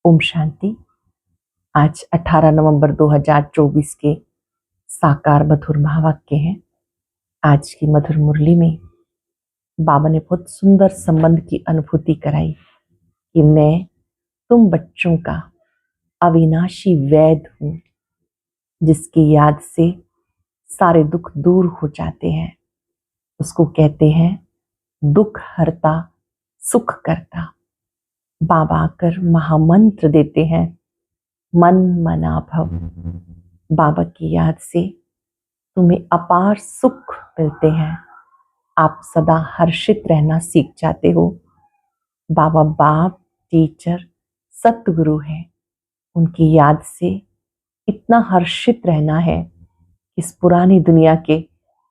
ओम शांति। आज 18 नवंबर 2024 के साकार मधुर महावाक्य हैं। आज की मधुर मुरली में बाबा ने बहुत सुंदर संबंध की अनुभूति कराई कि मैं तुम बच्चों का अविनाशी वैद्य हूँ, जिसकी याद से सारे दुख दूर हो जाते हैं। उसको कहते हैं दुख हरता सुख करता। बाबा आकर महामंत्र देते हैं, मन मना भव। बाबा की याद से तुम्हें अपार सुख मिलते हैं। आप सदा हर्षित रहना सीख जाते हो। बाबा बाप, टीचर, सतगुरु है। उनकी याद से इतना हर्षित रहना है, इस पुरानी दुनिया के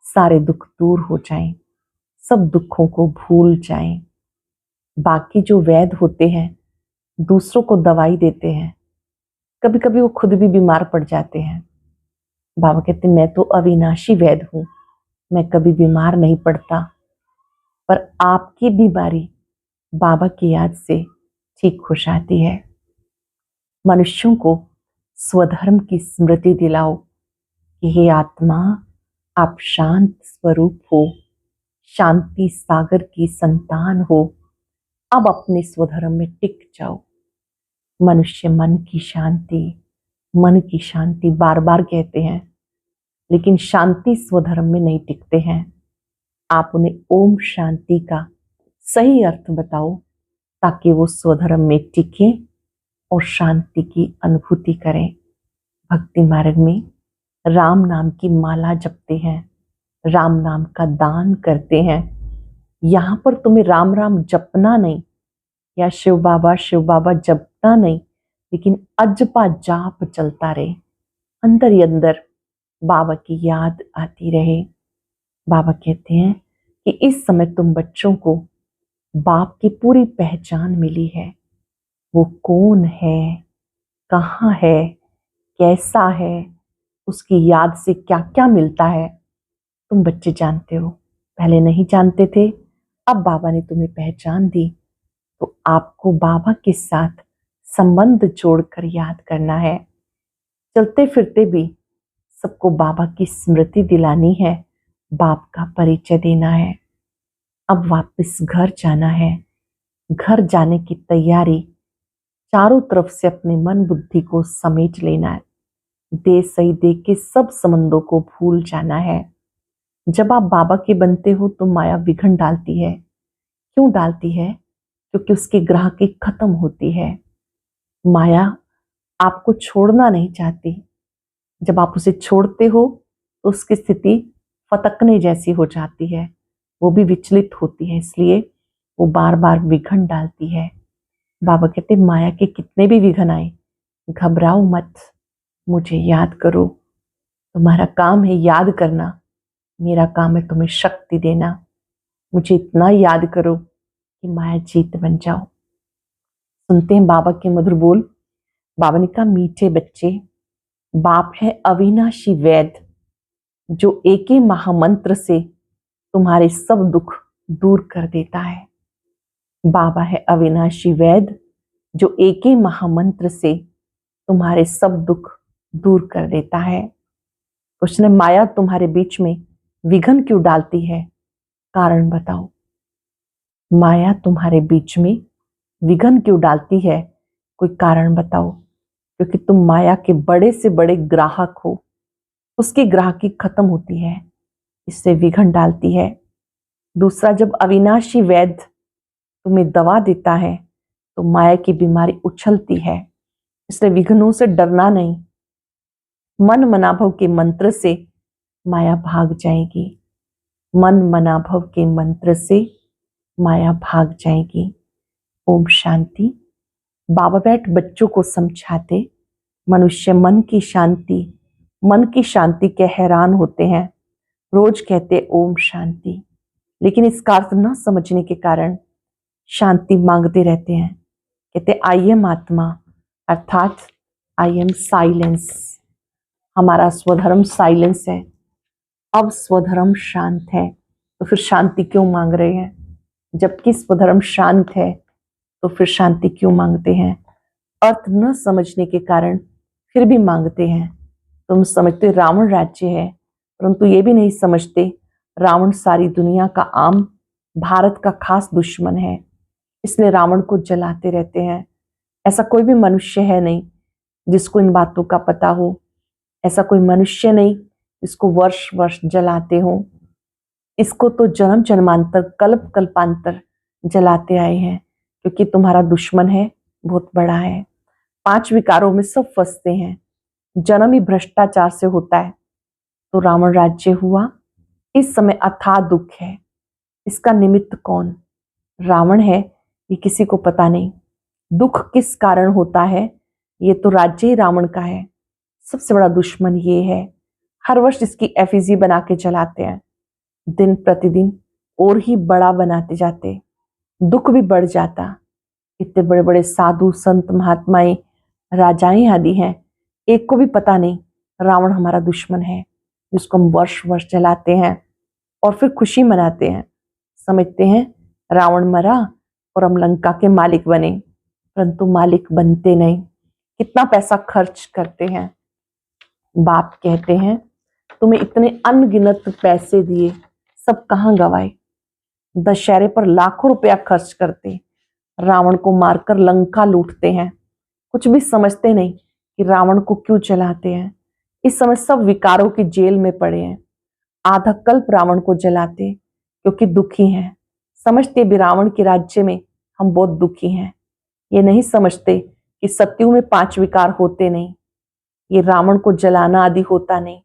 सारे दुख दूर हो जाएं, सब दुखों को भूल जाएं। बाकी जो वैद्य होते हैं दूसरों को दवाई देते हैं, कभी कभी वो खुद भी बीमार पड़ जाते हैं। बाबा कहते मैं तो अविनाशी वैद्य हूँ, मैं कभी बीमार नहीं पड़ता। पर आपकी बीमारी बाबा की याद से ठीक हो जाती है। मनुष्यों को स्वधर्म की स्मृति दिलाओ कि हे आत्मा, आप शांत स्वरूप हो, शांति सागर की संतान हो। अब अपने स्वधर्म में टिक जाओ। मनुष्य मन की शांति बार बार कहते हैं, लेकिन शांति स्वधर्म में नहीं टिकते हैं। आप उन्हें ओम शांति का सही अर्थ बताओ ताकि वो स्वधर्म में टिके और शांति की अनुभूति करें। भक्ति मार्ग में राम नाम की माला जपते हैं, राम नाम का दान करते हैं। यहाँ पर तुम्हें राम राम जपना नहीं या शिव बाबा जपना नहीं, लेकिन अजपा जाप चलता रहे, अंदर ही अंदर बाबा की याद आती रहे। बाबा कहते हैं कि इस समय तुम बच्चों को बाप की पूरी पहचान मिली है। वो कौन है, कहाँ है, कैसा है, उसकी याद से क्या क्या मिलता है, तुम बच्चे जानते हो। पहले नहीं जानते थे, अब बाबा ने तुम्हें पहचान दी, तो आपको बाबा के साथ संबंध जोड़कर याद करना है। चलते फिरते भी सबको बाबा की स्मृति दिलानी है, बाप का परिचय देना है। अब वापस घर जाना है। घर जाने की तैयारी, चारों तरफ से अपने मन बुद्धि को समेट लेना है। दे सही दे के सब संबंधों को भूल जाना है। जब आप बाबा के बनते हो तो माया विघन डालती है। क्यों डालती है? क्योंकि उसकी ग्राहकी खत्म होती है। माया आपको छोड़ना नहीं चाहती। जब आप उसे छोड़ते हो तो उसकी स्थिति फटकने जैसी हो जाती है, वो भी विचलित होती है, इसलिए वो बार बार विघन डालती है। बाबा कहते माया के कितने भी विघन आए, घबराओ मत, मुझे याद करो। तुम्हारा काम है याद करना, मेरा काम है तुम्हें शक्ति देना। मुझे इतना याद करो कि माया जीत बन जाओ। सुनते हैं बाबा के मधुर बोल। बाबा ने कहा, मीठे बच्चे, बाप है अविनाशी वैद्य, जो एक ही महामंत्र से तुम्हारे सब दुख दूर कर देता है। बाबा है अविनाशी वैद्य, जो एक ही महामंत्र से तुम्हारे सब दुख दूर कर देता है। उसने माया तुम्हारे बीच में विघन क्यों डालती है? कारण बताओ। माया तुम्हारे बीच में विघन क्यों डालती है? कोई कारण बताओ। क्योंकि तुम माया के बड़े से बड़े ग्राहक हो, उसकी ग्राहकी खत्म होती है, इससे विघन डालती है। दूसरा, जब अविनाशी वैद्य तुम्हें दवा देता है तो माया की बीमारी उछलती है, इसलिए विघ्नों से डरना नहीं। मन मनाभव के मंत्र से माया भाग जाएगी। मन मनाभव के मंत्र से माया भाग जाएगी। ओम शांति। बाबा बैठ बच्चों को समझाते, मनुष्य मन की शांति के हैरान होते हैं। रोज कहते ओम शांति, लेकिन इसका अर्थ न समझने के कारण शांति मांगते रहते हैं। कहते आई एम आत्मा, अर्थात आई एम साइलेंस। हमारा स्वधर्म साइलेंस है। अब स्वधर्म शांत है, तो फिर शांति क्यों मांग रहे हैं? जबकि स्वधर्म शांत है तो फिर शांति क्यों मांगते हैं? अर्थ न समझने के कारण फिर भी मांगते हैं। तुम समझते रावण राज्य है, परंतु ये भी नहीं समझते रावण सारी दुनिया का आम भारत का खास दुश्मन है, इसलिए रावण को जलाते रहते हैं। ऐसा कोई भी मनुष्य है नहीं जिसको इन बातों का पता हो। ऐसा कोई मनुष्य नहीं जिसको वर्ष वर्ष जलाते हो। इसको तो जन्म जन्मांतर कल्प कल्पांतर जलाते आए हैं, क्योंकि तुम्हारा दुश्मन है, बहुत बड़ा है। 5 विकारों में सब फंसते हैं। जन्म ही भ्रष्टाचार से होता है, तो रावण राज्य हुआ। इस समय अथाह दुख है। इसका निमित्त कौन? रावण है, ये किसी को पता नहीं। दुख किस कारण होता है, ये तो राज्य ही रावण का है। सबसे बड़ा दुश्मन ये है। हर वर्ष इसकी एफिजी बना के जलाते हैं, दिन प्रतिदिन और ही बड़ा बनाते जाते, दुख भी बढ़ जाता। इतने बड़े बड़े साधु संत महात्माएं राजाएं आदि हैं, एक को भी पता नहीं रावण हमारा दुश्मन है, जिसको हम वर्ष वर्ष जलाते हैं और फिर खुशी मनाते हैं। समझते हैं रावण मरा और हम लंका के मालिक बने, परंतु मालिक बनते नहीं। कितना पैसा खर्च करते हैं। बाप कहते हैं तुम्हें इतने अनगिनत पैसे दिए, सब कहाँ गवाए। दशहरे पर लाखों रुपया खर्च करते, रावण को मारकर लंका लूटते हैं। कुछ भी समझते नहीं कि रावण को क्यों जलाते हैं। इस समय सब विकारों की जेल में पड़े हैं। आधा कल्प रावण को जलाते क्योंकि दुखी हैं। समझते भी रावण के राज्य में हम बहुत दुखी हैं। ये नहीं समझते कि सत्युग में 5 विकार होते नहीं, ये रावण को जलाना आदि होता नहीं।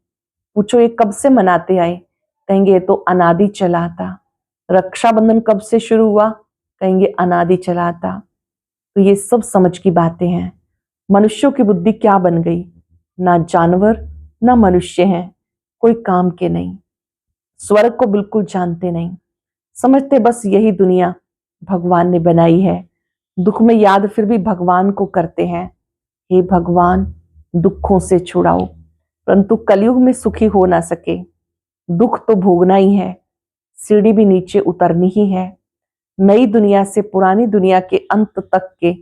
पूछो ये कब से मनाते आए, कहेंगे ये तो अनादि चला था। रक्षाबंधन कब से शुरू हुआ, कहेंगे अनादि चला था। तो ये सब समझ की बातें हैं। मनुष्यों की बुद्धि क्या बन गई, ना जानवर ना मनुष्य हैं, कोई काम के नहीं। स्वर्ग को बिल्कुल जानते नहीं, समझते बस यही दुनिया भगवान ने बनाई है। दुख में याद फिर भी भगवान को करते हैं, हे भगवान दुखों से छुड़ाओ, परंतु कलयुग में सुखी हो ना सके। दुख तो भोगना ही है, सीढ़ी भी नीचे उतरनी ही है। नई दुनिया से पुरानी दुनिया के अंत तक के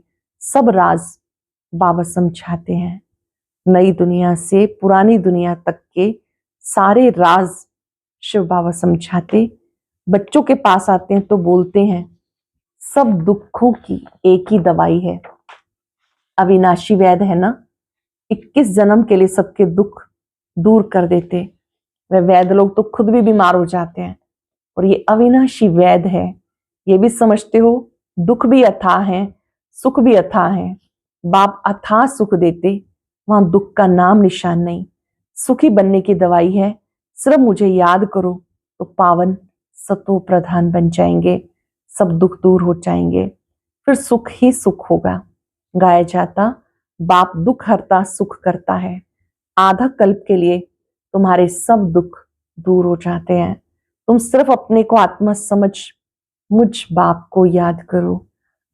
सब राज बाबा समझाते हैं। नई दुनिया से पुरानी दुनिया तक के सारे राज शिव बाबा समझाते। बच्चों के पास आते हैं तो बोलते हैं सब दुखों की एक ही दवाई है, अविनाशी वैद है ना, 21 जन्म के लिए सबके दुख दूर कर देते। वे वैद लोग तो खुद भी बीमार हो जाते हैं, और ये अविनाशी वैद है। ये भी समझते हो दुख भी अथाह है, सुख भी अथाह है। बाप अथाह सुख देते, वहां दुख का नाम निशान नहीं। सुखी बनने की दवाई है, सिर्फ मुझे याद करो तो पावन सतो प्रधान बन जाएंगे, सब दुख दूर हो जाएंगे, फिर सुख ही सुख होगा। गाया जाता बाप दुख हरता सुख करता है। आधा कल्प के लिए तुम्हारे सब दुख दूर हो जाते हैं। तुम सिर्फ अपने को आत्मा समझ मुझ बाप को याद करो।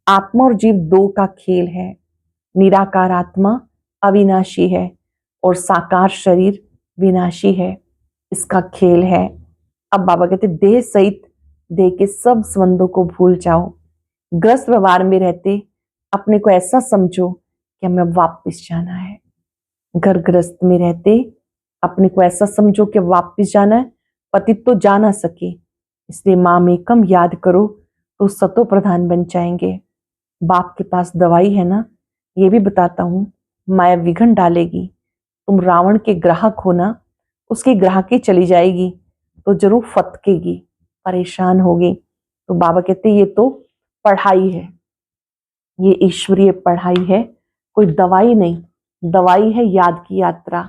आत्मा और जीव दो का खेल है। निराकार आत्मा अविनाशी है और साकार शरीर विनाशी है, इसका खेल है। अब बाबा कहते देह सहित देह के सब संबंधों को भूल जाओ। ग्रस्त व्यवहार में रहते अपने को ऐसा समझो कि हमें वापस जाना है। घर ग्रस्त में रहते अपने को ऐसा समझो कि वापस जाना है, पति तो जा ना सके, इसलिए माम एकम याद करो तो सतो प्रधान बन जाएंगे। बाप के पास दवाई है ना, ये भी बताता हूं, माया विघन डालेगी। तुम रावण के ग्राहक हो ना, उसकी ग्राहकी चली जाएगी तो जरूर फतकेगी, परेशान होगी। तो बाबा कहते ये तो पढ़ाई है, ये ईश्वरीय पढ़ाई है, कोई दवाई नहीं। दवाई है याद की यात्रा।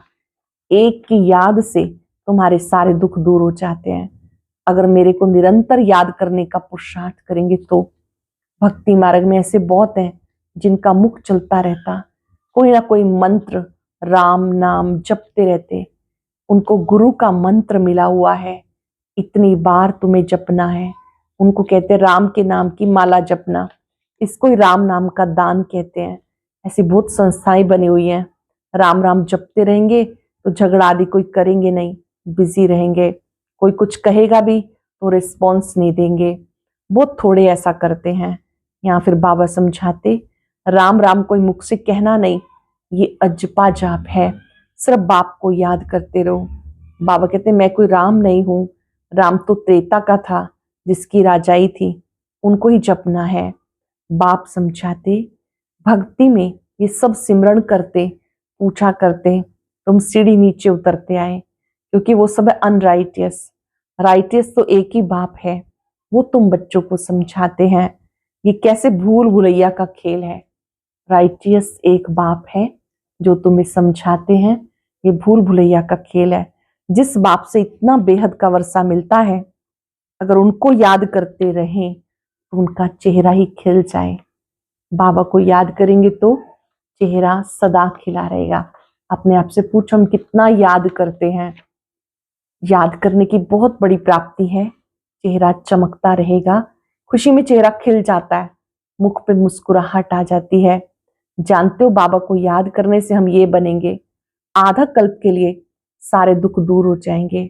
एक की याद से तुम्हारे सारे दुख दूर हो जाते हैं। अगर मेरे को निरंतर याद करने का पुरुषार्थ करेंगे तो भक्ति मार्ग में ऐसे बहुत हैं जिनका मुख चलता रहता, कोई ना कोई मंत्र राम नाम जपते रहते। उनको गुरु का मंत्र मिला हुआ है, इतनी बार तुम्हें जपना है। उनको कहते राम के नाम की माला जपना, इसको ही राम नाम का दान कहते हैं। ऐसी बहुत संस्थाएं बनी हुई हैं। राम राम जपते रहेंगे तो झगड़ा आदि कोई करेंगे नहीं, बिजी रहेंगे। कोई कुछ कहेगा भी तो रिस्पॉन्स नहीं देंगे, बहुत थोड़े ऐसा करते हैं। यहाँ फिर बाबा समझाते राम राम कोई मुख से कहना नहीं, ये अजपा जाप है। सिर्फ बाप को याद करते रहो। बाबा कहते मैं कोई राम नहीं हूं, राम तो त्रेता का था जिसकी राजाई थी, उनको ही जपना है। बाप समझाते भक्ति में ये सब सिमरण करते, पूछा करते, तुम सीढ़ी नीचे उतरते आए, क्योंकि वो सब है अनराइटियस। राइटियस तो एक ही बाप है, वो तुम बच्चों को समझाते हैं। ये कैसे भूल भुलैया का खेल है। राइटियस एक बाप है जो तुम्हें समझाते हैं, ये भूल भुलैया का खेल है। जिस बाप से इतना बेहद का वर्षा मिलता है, अगर उनको याद करते रहें तो उनका चेहरा ही खिल जाए। बाबा को याद करेंगे तो चेहरा सदा खिला रहेगा। अपने आप से पूछो हम कितना याद करते हैं। याद करने की बहुत बड़ी प्राप्ति है। चेहरा चमकता रहेगा, खुशी में चेहरा खिल जाता है, मुख पे मुस्कुराहट आ जाती है। जानते हो बाबा को याद करने से हम ये बनेंगे, आधा कल्प के लिए सारे दुख दूर हो जाएंगे।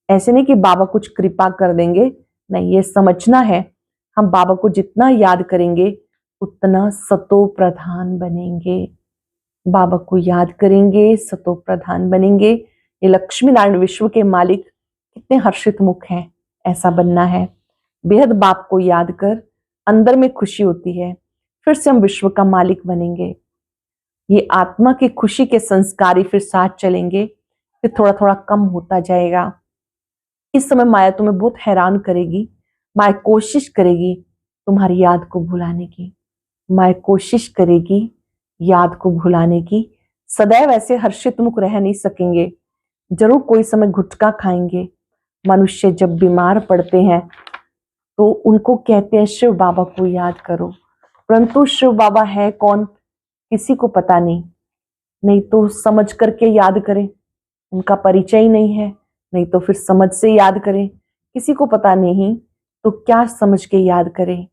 ऐसे नहीं कि बाबा कुछ कृपा कर देंगे, नहीं, ये समझना है हम बाबा को जितना याद करेंगे उतना सतो प्रधान बनेंगे। बाबा को याद करेंगे, सतो प्रधान बनेंगे। ये लक्ष्मी नारायण विश्व के मालिक कितने हर्षित मुख हैं, ऐसा बनना है। बेहद बाप को याद कर अंदर में खुशी होती है, फिर से हम विश्व का मालिक बनेंगे। ये आत्मा की खुशी के संस्कारी फिर साथ चलेंगे, फिर थोड़ा थोड़ा कम होता जाएगा। इस समय माया तुम्हें बहुत हैरान करेगी। माया कोशिश करेगी तुम्हारी याद को भुलाने की, माया कोशिश करेगी याद को भुलाने की। सदैव ऐसे हर्षित मुख रह नहीं सकेंगे, जरूर कोई समय घुटका खाएंगे। मनुष्य जब बीमार पड़ते हैं तो उनको कहते हैं शिव बाबा को याद करो, परंतु शिव बाबा है कौन किसी को पता नहीं। नहीं तो समझ करके याद करें, उनका परिचय ही नहीं है। नहीं तो फिर समझ से याद करें, किसी को पता नहीं तो क्या समझ के याद करें,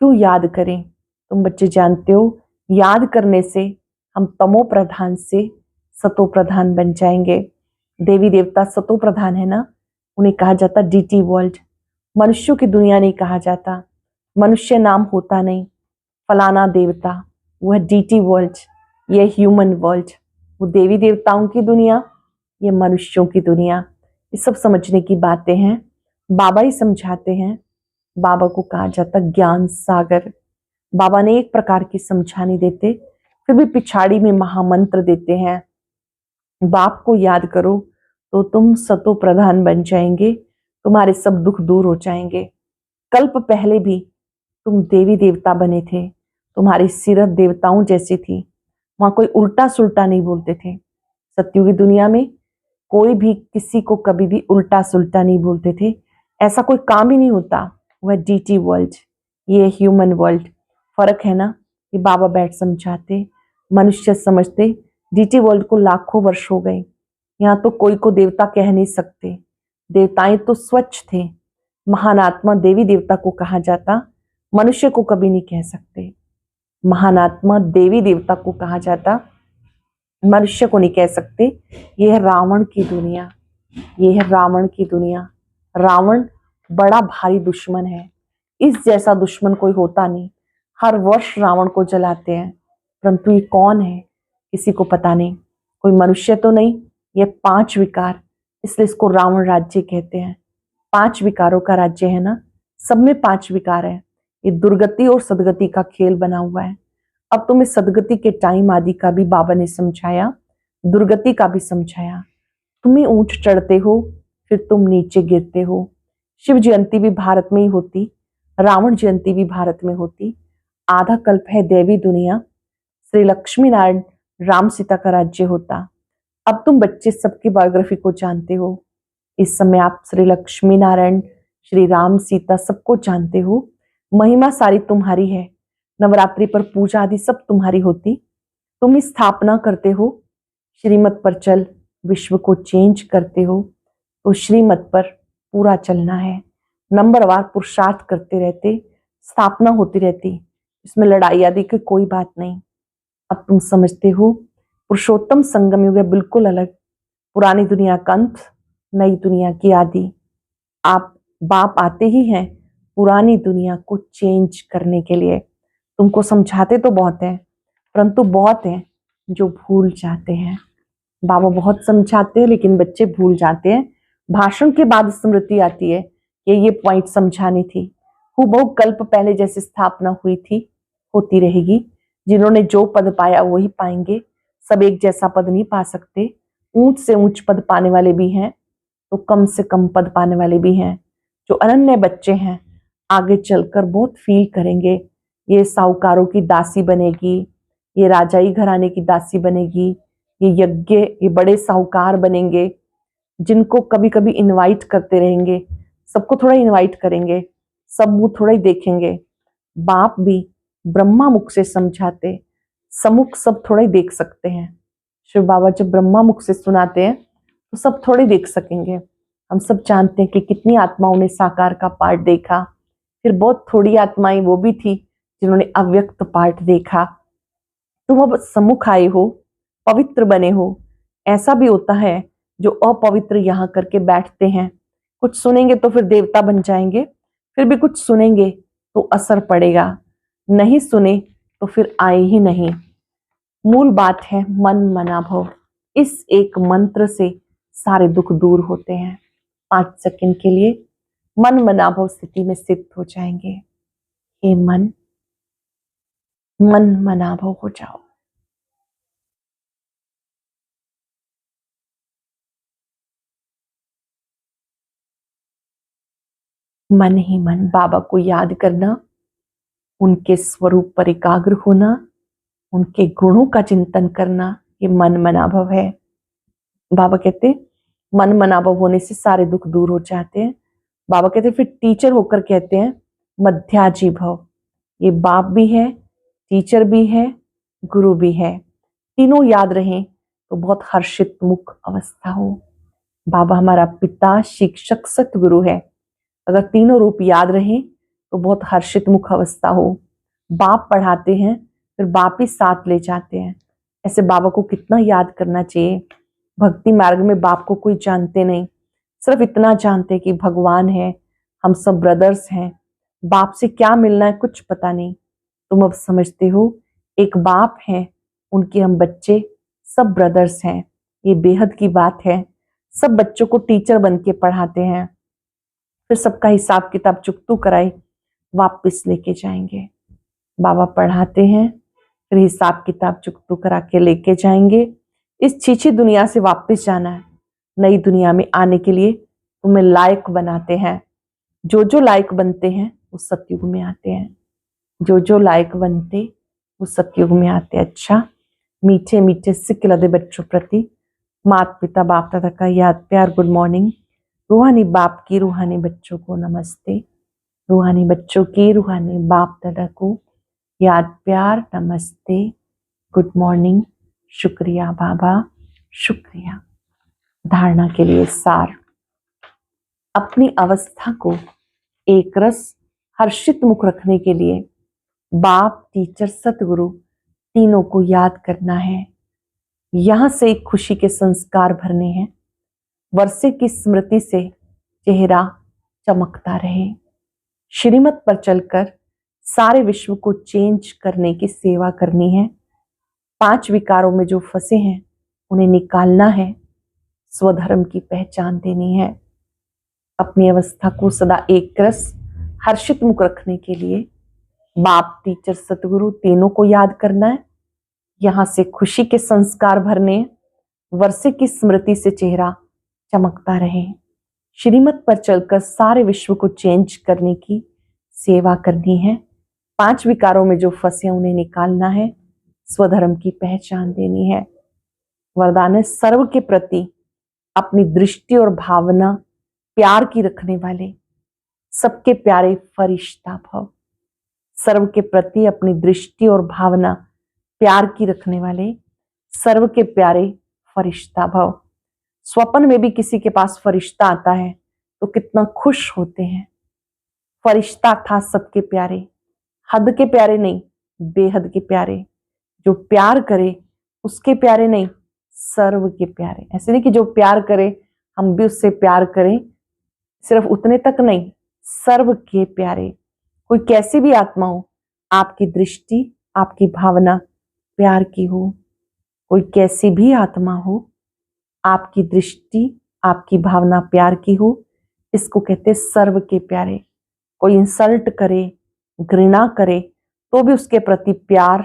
क्यों याद करें। तुम बच्चे जानते हो याद करने से हम तमो प्रधान से सतो प्रधान बन जाएंगे। देवी देवता सतो प्रधान है ना, उन्हें कहा जाता डीटी वर्ल्ड। मनुष्यों की दुनिया नहीं कहा जाता, मनुष्य नाम होता नहीं। फलाना देवता वह डीटी वर्ल्ड, ये ह्यूमन वर्ल्ड। वो देवी देवताओं की दुनिया, ये मनुष्यों की दुनिया। ये सब समझने की बातें हैं, बाबा ही समझाते हैं। बाबा को कहा जाता ज्ञान सागर। बाबा ने एक प्रकार की समझानी देते, फिर भी पिछाड़ी में महामंत्र देते हैं। बाप को याद करो तो तुम सतो प्रधान बन जाएंगे, तुम्हारे सब दुख दूर हो जाएंगे। कल्प पहले भी तुम देवी देवता बने थे, तुम्हारी सीरत देवताओं जैसी थी। वहां कोई उल्टा सुल्टा नहीं बोलते थे। सत्युग की दुनिया में कोई भी किसी को कभी भी उल्टा सुल्टा नहीं बोलते थे, ऐसा कोई काम ही नहीं होता। वह डीटी वर्ल्ड, ये ह्यूमन वर्ल्ड। फर्क है ना, ये बाबा बैठ समझाते, मनुष्य समझते। डीटी वर्ल्ड को लाखों वर्ष हो गए, यहाँ तो कोई को देवता कह नहीं सकते। देवताएं तो स्वच्छ थे, महान आत्मा देवी देवता को कहा जाता, मनुष्य को कभी नहीं कह सकते। महान आत्मा देवी देवता को कहा जाता, मनुष्य को नहीं कह सकते। यह है रावण की दुनिया, यह है रावण की दुनिया। रावण बड़ा भारी दुश्मन है, इस जैसा दुश्मन कोई होता नहीं। हर वर्ष रावण को जलाते हैं, परंतु ये कौन है किसी को पता नहीं। कोई मनुष्य तो नहीं, ये 5 विकार, इसलिए इसको रावण राज्य कहते हैं। 5 विकारों का राज्य है ना, सब में 5 विकार है। ये दुर्गति और सदगति का खेल बना हुआ है। अब तुम्हें सदगति के टाइम आदि का भी बाबा ने समझाया, दुर्गति का भी समझाया। तुम्हें ऊंट चढ़ते हो, फिर तुम नीचे गिरते हो। शिव जयंती भी भारत में ही होती, रावण जयंती भी भारत में होती। आधा कल्प है देवी दुनिया, श्री लक्ष्मी नारायण राम सीता का राज्य होता। अब तुम बच्चे सबकी बायोग्राफी को जानते हो। इस समय आप श्री लक्ष्मी नारायण, श्री राम सीता सबको जानते हो। महिमा सारी तुम्हारी है, नवरात्रि पर पूजा आदि सब तुम्हारी होती। तुम ही स्थापना करते हो, श्रीमत पर चल विश्व को चेंज करते हो। तो श्रीमत पर पूरा चलना है, नंबरवार पुरुषार्थ करते रहते, स्थापना होती रहती, इसमें लड़ाई आदि की कोई बात नहीं। अब तुम समझते हो पुरुषोत्तम संगम युग है बिल्कुल अलग, पुरानी दुनिया का अंत, नई दुनिया की आदि। आप बाप आते ही हैं पुरानी दुनिया को चेंज करने के लिए। तुमको समझाते तो बहुत है, परंतु बहुत हैं जो भूल जाते हैं। बाबा बहुत समझाते हैं लेकिन बच्चे भूल जाते हैं। भाषण के बाद स्मृति आती है कि ये पॉइंट समझानी थी। हूबहू कल्प पहले जैसी स्थापना हुई थी होती रहेगी। जिन्होंने जो पद पाया वही पाएंगे। सब एक जैसा पद नहीं पा सकते। ऊंच से ऊंच पद पाने वाले भी हैं तो कम से कम पद पाने वाले भी हैं। जो अनन्य बच्चे हैं आगे चलकर बहुत फील करेंगे। ये साहूकारों की दासी बनेगी, ये राजाई घराने की दासी बनेगी, ये बड़े साहूकार बनेंगे जिनको कभी कभी इनवाइट करते रहेंगे। सबको थोड़ा इनवाइट करेंगे, सब मुंह थोड़ा ही देखेंगे। बाप भी ब्रह्मा मुख से समझाते, सम्मुख सब थोड़ा ही देख सकते हैं। शिव बाबा जब ब्रह्मा मुख से सुनाते हैं तो सब थोड़े देख सकेंगे। हम सब जानते हैं कि कितनी आत्माओं ने साकार का पार्ट देखा, फिर बहुत थोड़ी आत्माएं वो भी थी जिन्होंने अव्यक्त पार्ट देखा। तुम अब सम्मुख आए हो, पवित्र बने हो। ऐसा भी होता है जो अपवित्र यहाँ करके बैठते हैं, कुछ सुनेंगे तो फिर देवता बन जाएंगे, फिर भी कुछ सुनेंगे तो असर पड़ेगा, नहीं सुने तो फिर आए ही नहीं। मूल बात है मन मना भव। इस एक मंत्र से सारे दुख दूर होते हैं। 5 सेकंड के लिए मन मना भव स्थिति में स्थित हो जाएंगे। हे मन, मन मना भव हो जाओ। मन ही मन बाबा को याद करना, उनके स्वरूप पर एकाग्र होना, उनके गुणों का चिंतन करना, ये मन मनाभव है। बाबा कहते मन मनाभव होने से सारे दुख दूर हो जाते हैं। बाबा कहते फिर टीचर होकर कहते हैं मध्याजी भव। ये बाप भी है, टीचर भी है, गुरु भी है। तीनों याद रहें तो बहुत हर्षित मुख अवस्था हो। बाबा हमारा पिता, शिक्षक, सतगुरु है। अगर तीनों रूप याद रहें तो बहुत हर्षित मुख अवस्था हो। बाप पढ़ाते हैं फिर बाप ही साथ ले जाते हैं। ऐसे बाबा को कितना याद करना चाहिए। भक्ति मार्ग में बाप को कोई जानते नहीं, सिर्फ इतना जानते कि भगवान है, हम सब ब्रदर्स हैं। बाप से क्या मिलना है कुछ पता नहीं। तुम अब समझते हो एक बाप है, उनके हम बच्चे सब ब्रदर्स हैं। ये बेहद की बात है। सब बच्चों को टीचर बन के पढ़ाते हैं, फिर सबका हिसाब किताब चुकतू कराई वापस लेके जाएंगे। बाबा पढ़ाते हैं फिर हिसाब किताब चुकतू करा के लेके जाएंगे। इस छीछी दुनिया से वापस जाना है। नई दुनिया में आने के लिए तुम्हें लायक बनाते हैं। जो जो लायक बनते हैं वो सतयुग में आते हैं। जो जो लायक बनते वो सतयुग में आते हैं। अच्छा, मीठे मीठे सिक्के लदे बच्चों प्रति माता पिता बाप दादा का याद प्यार गुड मॉर्निंग। रूहानी बाप की रूहानी बच्चों को नमस्ते। रूहानी बच्चों की रूहानी बाप दादा को याद प्यार नमस्ते गुड मॉर्निंग। शुक्रिया बाबा, शुक्रिया। धारणा के लिए सार, अपनी अवस्था को एक रस हर्षित मुख रखने के लिए बाप, टीचर, सतगुरु तीनों को याद करना है। यहां से एक खुशी के संस्कार भरने हैं। वर्षे की स्मृति से चेहरा चमकता रहे। श्रीमत पर चलकर सारे विश्व को चेंज करने की सेवा करनी है। 5 विकारों में जो फंसे हैं उन्हें निकालना है। स्वधर्म की पहचान देनी है। अपनी अवस्था को सदा एक रस हर्षित मुख रखने के लिए बाप, टीचर, सतगुरु तीनों को याद करना है। यहां से खुशी के संस्कार भरने। वर्षे की स्मृति से चेहरा चमकता रहे। श्रीमत पर चलकर सारे विश्व को चेंज करने की सेवा करनी है। 5 विकारों में जो फंसे उन्हें निकालना है। स्वधर्म की पहचान देनी है। वरदान है सर्व के प्रति अपनी दृष्टि और भावना प्यार की रखने वाले सबके प्यारे फरिश्ता भव। सर्व के प्रति अपनी दृष्टि और भावना प्यार की रखने वाले सर्व के प्यारे फरिश्ता भव। स्वप्न में भी किसी के पास फरिश्ता आता है तो कितना खुश होते हैं। फरिश्ता था सबके प्यारे, हद के प्यारे नहीं, बेहद के प्यारे। जो प्यार करे उसके प्यारे नहीं, सर्व के प्यारे। ऐसे नहीं कि जो प्यार करे हम भी उससे प्यार करें, सिर्फ उतने तक नहीं, सर्व के प्यारे। कोई कैसी भी आत्मा हो, आपकी दृष्टि, आपकी भावना प्यार की हो, कोई कैसी भी आत्मा हो, आपकी दृष्टि, आपकी भावना प्यार की हो, इसको कहते सर्व के प्यारे। कोई इंसल्ट करे, घृणा करे, तो भी उसके प्रति प्यार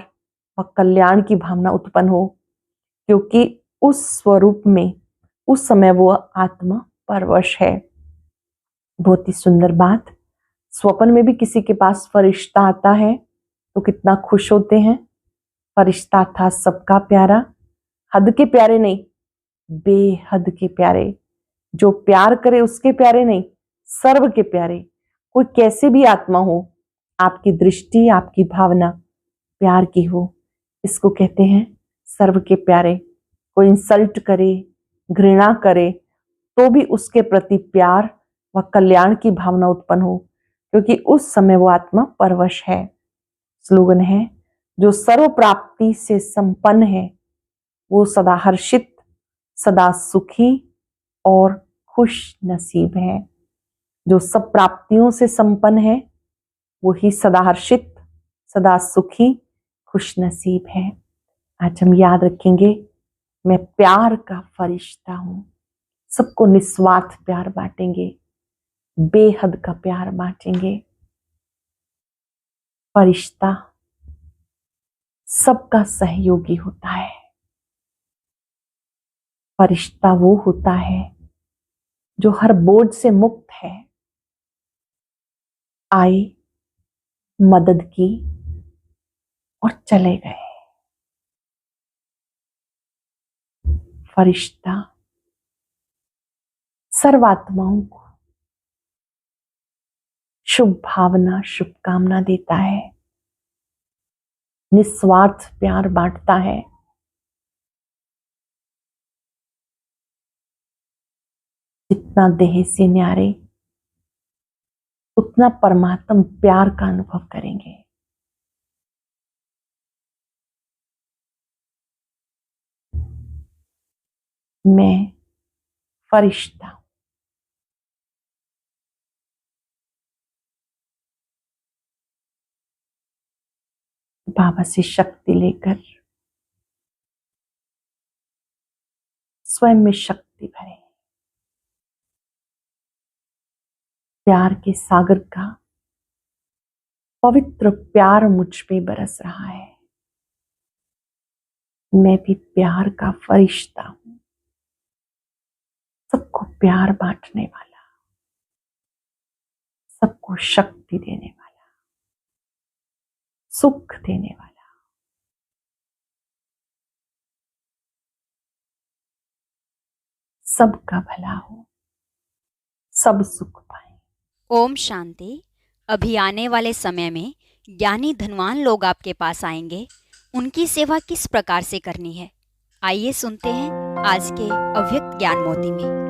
व कल्याण की भावना उत्पन्न हो, क्योंकि उस स्वरूप में उस समय वो आत्मा परवश है। बहुत ही सुंदर बात, स्वप्न में भी किसी के पास फरिश्ता आता है तो कितना खुश होते हैं। फरिश्ता था सबका प्यारा, हद के प्यारे नहीं, बेहद के प्यारे। जो प्यार करे उसके प्यारे नहीं, सर्व के प्यारे। कोई कैसे भी आत्मा हो, आपकी दृष्टि, आपकी भावना प्यार की हो, इसको कहते हैं सर्व के प्यारे। कोई इंसल्ट करे, घृणा करे, तो भी उसके प्रति प्यार व कल्याण की भावना उत्पन्न हो, क्योंकि उस समय वो आत्मा परवश है। स्लोगन है, जो सर्व प्राप्ति से संपन्न है वो सदा हर्षित, सदा सुखी और खुश नसीब है। जो सब प्राप्तियों से संपन्न है वो ही सदा हर्षित, सदा सुखी, खुश नसीब है। आज हम याद रखेंगे, मैं प्यार का फरिश्ता हूं। सबको निस्वार्थ प्यार बांटेंगे, बेहद का प्यार बांटेंगे। फरिश्ता सबका सहयोगी होता है। फरिश्ता वो होता है जो हर बोझ से मुक्त है, आए, मदद की और चले गए। फरिश्ता सर्वात्माओं को शुभ भावना, शुभकामना देता है, निस्वार्थ प्यार बांटता है। जितना देह से न्यारे, उतना परमात्म प्यार का अनुभव करेंगे। मैं फरिश्ता हूं। बाबा से शक्ति लेकर स्वयं में शक्ति भरें। प्यार के सागर का पवित्र प्यार मुझ पे बरस रहा है। मैं भी प्यार का फरिश्ता हूं, सबको प्यार बांटने वाला, सबको शक्ति देने वाला, सुख देने वाला। सबका भला हो, सब सुख पाए। ओम शांति। अभी आने वाले समय में ज्ञानी धनवान लोग आपके पास आएंगे। उनकी सेवा किस प्रकार से करनी है, आइए सुनते हैं आज के अव्यक्त ज्ञान मोती में।